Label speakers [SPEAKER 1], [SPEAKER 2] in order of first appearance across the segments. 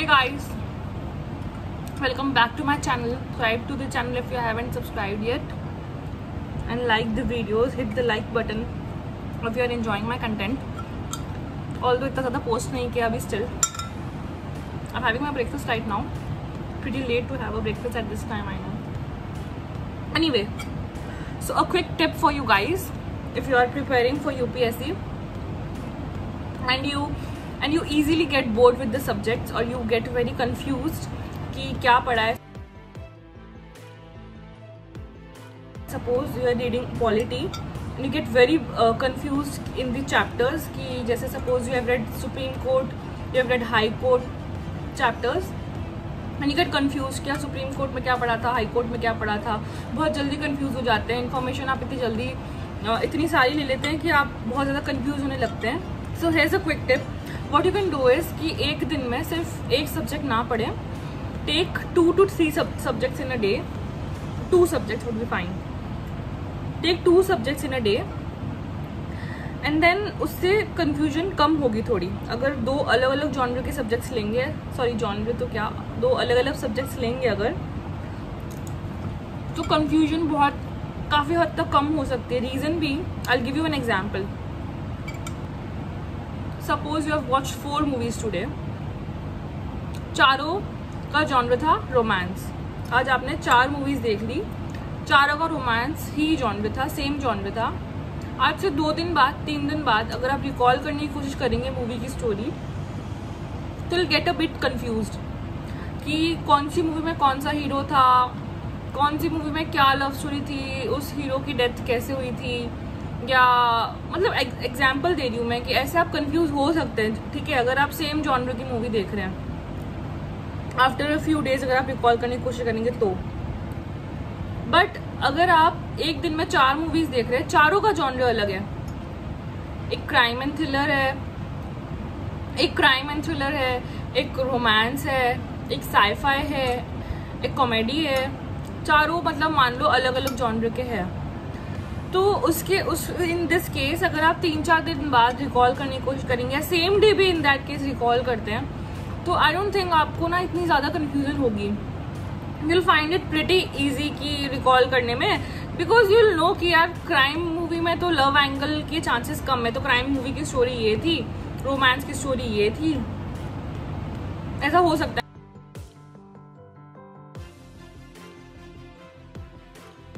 [SPEAKER 1] Hey guys, welcome back to my channel. Subscribe to the channel if you haven't subscribed yet, and like the videos. Hit the like button if you are enjoying my content. Although इतना ज़्यादा post नहीं किया अभी still. I'm having my breakfast right now. Pretty late to have a breakfast at this time, I know. Anyway, so a quick tip for you guys if you are preparing for UPSC and you easily get bored with the subjects or you get very confused कि क्या पढ़ा है. Suppose you are reading polity and you get very confused in the chapters कि जैसे suppose you have read Supreme Court, you have read High Court chapters and you get confused क्या supreme court में क्या पढ़ा था, high court में क्या पढ़ा था. बहुत जल्दी कंफ्यूज हो जाते हैं. इन्फॉर्मेशन आप इतनी जल्दी इतनी सारी ले लेते हैं कि आप बहुत ज़्यादा कंफ्यूज होने लगते हैं. So here's a quick tip. What you can do is कि एक दिन में सिर्फ एक सब्जेक्ट ना पढ़ें. Take 2 to 3 subjects in a day. 2 subjects would be fine. Take 2 subjects in a day. And then उससे कन्फ्यूजन कम होगी थोड़ी. अगर 2 अलग अलग जॉनर के सब्जेक्ट्स लेंगे, सॉरी जॉनर तो क्या, 2 अलग अलग सब्जेक्ट्स लेंगे अगर, तो कन्फ्यूजन बहुत काफ़ी हद तक कम हो सकती है. रीज़न भी, I will give you an example. Suppose you have watched 4 movies today. चारों का जॉनर था रोमांस. आज आपने 4 मूवीज देख ली, चारों का रोमांस ही जॉनर था, सेम जॉनर था. आज से 2 दिन बाद, 3 दिन बाद अगर आप रिकॉल करने की कोशिश करेंगे मूवी की स्टोरी, तो will get a bit confused कि कौन सी मूवी में कौन सा हीरो था, कौन सी मूवी में क्या लव स्टोरी थी, उस हीरो की डेथ कैसे हुई थी, या मतलब एग्जाम्पल दे रही हूँ मैं कि ऐसे आप कंफ्यूज हो सकते हैं. ठीक है, अगर आप सेम जॉनर की मूवी देख रहे हैं, आफ्टर अ फ्यू डेज अगर आप रिकॉल करने की कोशिश करेंगे तो. बट अगर आप एक दिन में 4 मूवीज देख रहे हैं, चारों का जॉनर अलग है. एक क्राइम एंड थ्रिलर है, एक रोमांस है, एक साईफाई है, एक कॉमेडी है. चारों मतलब मान लो अलग अलग जॉनर के हैं. तो इन दिस केस अगर आप 3-4 दिन बाद रिकॉल करने की कोशिश करेंगे या सेम डे भी इन दैट केस रिकॉल करते हैं, तो आई डोंट थिंक आपको ना इतनी ज़्यादा कन्फ्यूजन होगी. you'll find it pretty easy कि रिकॉल करने में, बिकॉज you'll know कि यार क्राइम मूवी में तो लव एंगल के चांसेस कम है, तो क्राइम मूवी की स्टोरी ये थी, रोमांस की स्टोरी ये थी, ऐसा हो सकता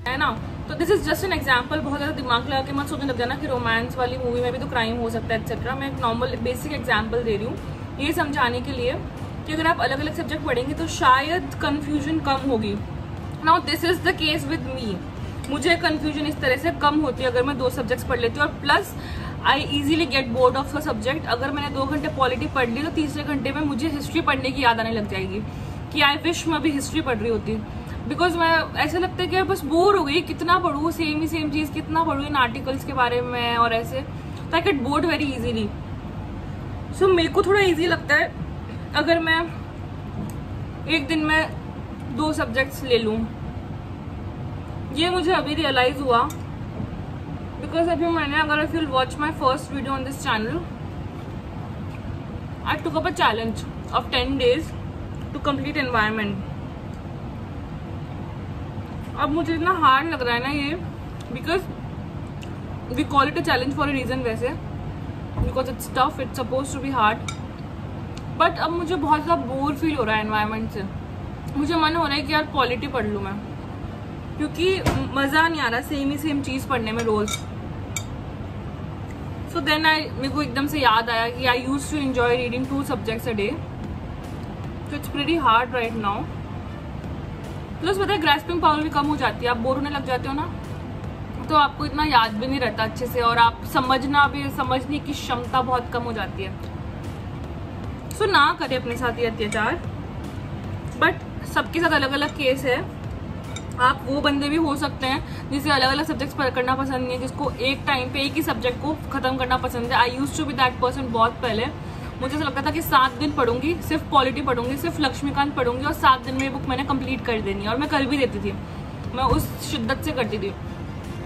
[SPEAKER 1] है ना. तो this is just an example. बहुत ज़्यादा दिमाग लगा के मत सोचने लग जाना कि रोमांस वाली मूवी में भी तो क्राइम हो सकता है एक्सेट्रा. मैं एक नॉर्मल बेसिक एग्जाम्पल दे रही हूँ ये समझाने के लिए कि अगर आप अलग अलग सब्जेक्ट पढ़ेंगे तो शायद कन्फ्यूजन कम होगी. Now this is the case with me. मुझे कन्फ्यूजन इस तरह से कम होती है अगर मैं 2 सब्जेक्ट्स पढ़ लेती हूँ. और plus I easily get bored of a subject. अगर मैंने 2 घंटे पॉलिटी पढ़ ली तो तीसरे घंटे में मुझे हिस्ट्री पढ़ने की याद आने लग जाएगी कि आई विश मैं अभी हिस्ट्री पढ़ रही होती. बिकॉज मैं ऐसा लगता है कि बस बोर हो गई, कितना पढ़ूँ, सेम चीज़ कितना पढ़ूँ इन आर्टिकल्स के बारे में और ऐसे. तो I get bored very easily. So मेरे को थोड़ा ईजी लगता है अगर मैं एक दिन में 2 सब्जेक्ट्स ले लूँ. ये मुझे अभी रियलाइज हुआ बिकॉज अभी मैंने, अगर if you watch my first video on this channel, I took up a challenge of 10 days to complete environment. अब मुझे इतना हार्ड लग रहा है ना ये, because we call it a challenge for a reason वैसे, because it's tough, it's suppose to be hard. But अब मुझे बहुत ज़्यादा बोर फील हो रहा है एनवायरनमेंट से. मुझे मन हो रहा है कि यार पॉलिटी पढ़ लूँ मैं, क्योंकि मज़ा नहीं आ रहा सेम चीज़ पढ़ने में रोज़. सो देन मेरे को एकदम से याद आया कि I use to enjoy reading 2 subjects a day. तो it's pretty hard right now. Plus पता है ग्रैस्पिंग पावर भी कम हो जाती है. आप बोर होने लग जाते हो ना, तो आपको इतना याद भी नहीं रहता अच्छे से, और आप समझने की क्षमता बहुत कम हो जाती है. सो ना करें अपने साथ ये अत्याचार. बट सबके साथ अलग अलग केस है. आप वो बंदे भी हो सकते हैं जिसे अलग अलग सब्जेक्ट्स पढ़ना पसंद नहीं है, जिसको एक टाइम पे एक ही सब्जेक्ट को खत्म करना पसंद है. I use to be that person. बहुत पहले मुझे ऐसा लगता था कि 7 दिन पढ़ूंगी, सिर्फ पॉलिटी पढ़ूंगी, सिर्फ लक्ष्मीकांत पढ़ूंगी, और 7 दिन में बुक मैंने कंप्लीट कर देनी. और मैं कर भी देती थी, मैं उस शिद्दत से करती थी.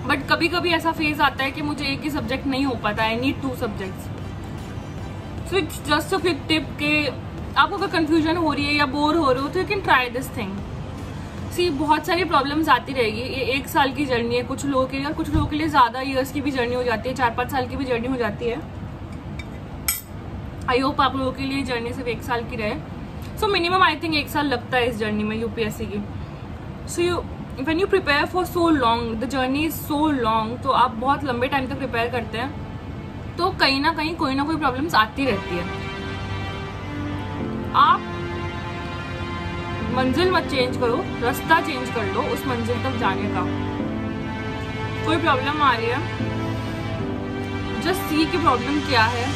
[SPEAKER 1] बट कभी कभी ऐसा फेज आता है कि मुझे एक ही सब्जेक्ट नहीं हो पाता. I need 2 subjects. So it's just a quick tip के आपको अगर कंफ्यूजन हो रही है या बोर हो रहे हो तो you can try this thing. See बहुत सारी प्रॉब्लम्स आती रहेगी, ये 1 साल की जर्नी है कुछ लोगों के लिए, और कुछ लोगों के लिए ज़्यादा ईयर्स की भी जर्नी हो जाती है, 4-5 साल की भी जर्नी हो जाती है। आई होप आप लोगों के लिए जर्नी सिर्फ 1 साल की रहे। सो मिनिमम आई थिंक 1 साल लगता है इस जर्नी में यूपीएससी की। So when you prepare for so long, the journey is so long, तो आप बहुत लंबे टाइम तक प्रिपेयर करते हैं, तो कहीं ना कहीं कोई ना कोई प्रॉब्लम्स आती रहती है। आप मंजिल मत चेंज करो, रास्ता चेंज कर लो उस मंजिल तक जाने का। कोई प्रॉब्लम आ रही है, जस्ट सी की प्रॉब्लम क्या है,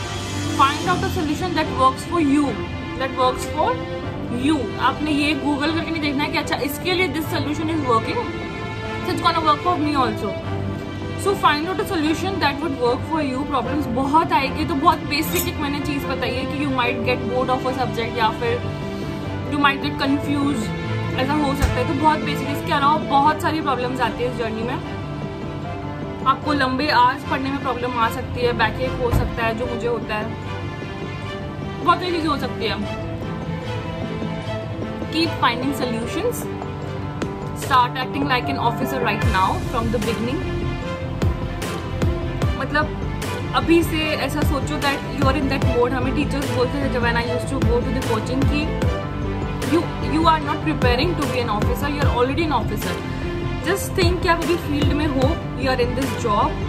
[SPEAKER 1] find out a solution that works for you, that works for you. आपने ये गूगल करके नहीं देखना है कि अच्छा इसके लिए this solution is working, it's gonna work for me also. So find out a solution that would work for you. Problems बहुत आएगी, तो बहुत बेसिक एक मैंने चीज़ बताई है कि you might get bored of a subject या फिर यू माइट गेट कन्फ्यूज, ऐसा हो सकता है। तो बहुत बेसिक, इसके अलावा बहुत सारी प्रॉब्लम्स आती है इस जर्नी में। आपको लंबे आवर्स पढ़ने में प्रॉब्लम आ सकती है, बैकएक हो सकता है जो मुझे होता है, बहुत सारी चीज़ें हो सकती है। Keep finding solutions, start acting like an officer right now from the beginning. मतलब अभी से ऐसा सोचो that you are in that mode. हमें टीचर्स बोलते थे when I used to go to the coaching कि you are not preparing to be an officer, you are already an officer. Just think कि आप अभी फील्ड में हो, you are in this job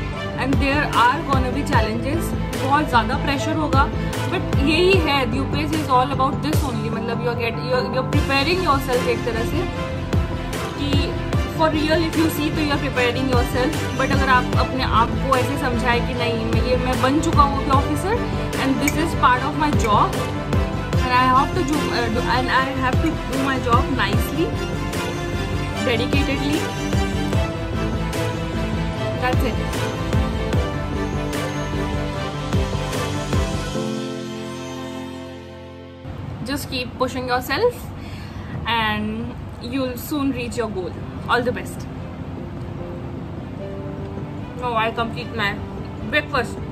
[SPEAKER 1] and there are gonna be challenges, बहुत ज़्यादा pressure होगा, but यही है UPSC is all about this only. मतलब you are preparing yourself एक तरह से कि for real if you see तो you are preparing yourself. But अगर आप अपने आप को ऐसे समझाए कि नहीं मैं बन चुका हूँ officer and this is part of my job and I have to do my job nicely, dedicatedly. That's it. Just keep pushing yourself and you'll soon reach your goal. All the best. Now I complete my breakfast.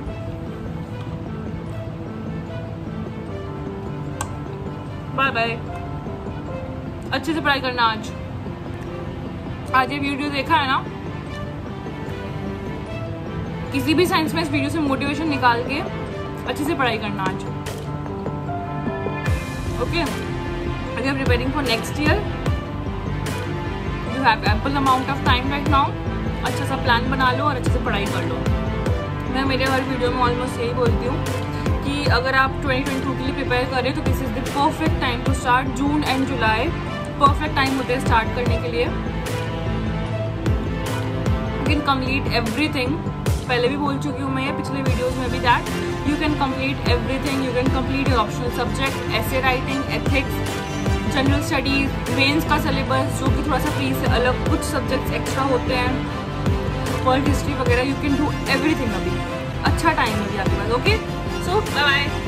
[SPEAKER 1] Bye bye. अच्छे से पढ़ाई करना। आज ये video देखा है ना, किसी भी साइंस में इस वीडियो से मोटिवेशन निकाल के अच्छे से पढ़ाई करना आज। ओके, अगर आप preparing for next year, you have ample amount of time right now. अच्छा सा प्लान बना लो और अच्छे से पढ़ाई कर लो। मैं मेरे हर वीडियो में ऑलमोस्ट यही बोलती हूँ कि अगर आप 2022 के लिए प्रिपेयर करें तो this is the perfect time to start. June and July perfect time होते हैं स्टार्ट करने के लिए। यू कैन कंप्लीट एवरीथिंग, पहले भी बोल चुकी हूँ मैं ये पिछले वीडियोस में भी, that you can complete everything. You can complete your optional subject, essay writing, ethics, general studies, mains का सिलेबस जो कि थोड़ा सा प्री से अलग, कुछ सब्जेक्ट्स एक्स्ट्रा होते हैं, वर्ल्ड हिस्ट्री वगैरह। You can do everything. अभी अच्छा टाइम है आपके पास। Okay, so bye bye.